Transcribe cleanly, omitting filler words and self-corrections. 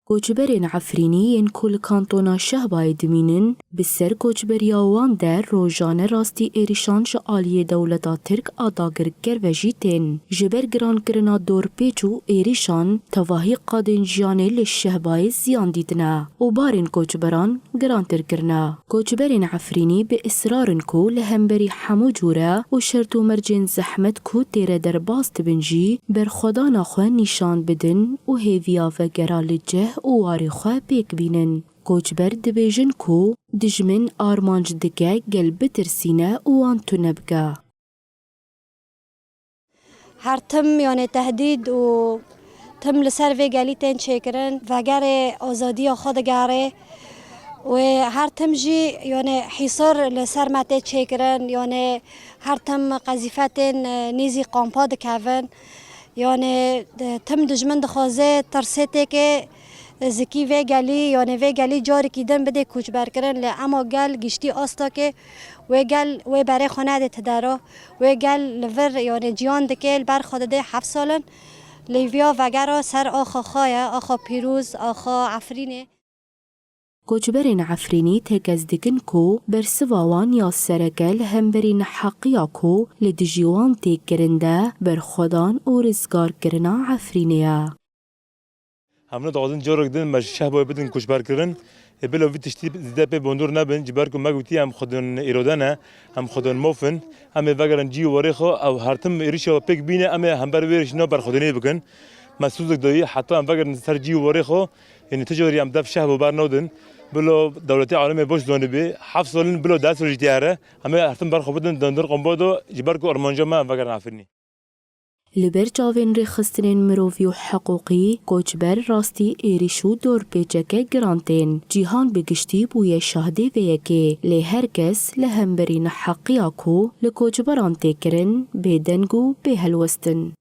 کوچبرین عفرینی کل کانتونا شهبای دمینن بسر کوچبریاوان در روزانه راستی ایریشان شعالی دولتا ترک آداگر گر و جیتن جبر گران کرنا دور پیچو ایریشان تواهی قادن جیانه لشهبای زیان دیدنا و بارن کوچبران گران تر کرنا. کوچبرین عفرینی به اصرارن کو لهمبری حمو جوره و شرط و مرجن زحمت کو تیره در باست بنجی بر خدا نخواه نشان بدن و هیویا و گرال جه و واری خواه پیک بینن. کوچبر دبیجن کو دجمن آرمانج دکه گل بترسینه و آن تو نبگه. هر تم یعنی تهدید و تم لسر و گلی تن چکرن و گر آزادی خود گره و هر تم جی یعنی حصار لسر مته چکرن یعنی هر تم قذیفت نیزی قامپاد کهون یعنی تم دجمن دخوازه ترسیته که زکی و گلی جاری کیدن بده کوچبر کردن ل اما گل گشتی آستا که و گل و برای خانه ده تدارا و گل لور یعنی جیان دکل بر خود ده 7 سالن لیویا وگرا سر آخا خایا آخا پیروز آخا عفرینه. کوچبرین عفرینی تکز دکن کو بر سواوان یا سرگل هم برین حقیا کو لدجیوان تک کرنده بر خودان و رزگار کرنا عفرینه. همون دادن جارک دن مش شهبای بدن کوچبر کردن بلا وی تشتی زده به بندر نبن جبر کو مگوتی هم خودن ایرادانه هم خودن موفن هم وگرن جیو وریخو او هرتم ایریشو پک بینه هم بر ویرش نو بر خودنی بکن مسعود دایی حتی هم وگرن سر جیو وریخو یعنی تجاری هم دف شهب بر نودن بلا دولتی عالم باش دونه بی 7 سالن بلا 10 سال جتیاره هم هرتم بر خودن دندر قنبادو جبر کو ارمانجا ما وگرن عفرینی. لبر جاوین رخصتنین مروفی و حقوقی کوچبر راستی ایریشو دور پیچکه گرانتین جیهان بگشتی بوی شهده ویکی لی هر کس لهمبرین حقیاکو لکوچبران تکرن بدنگو بهلوستن.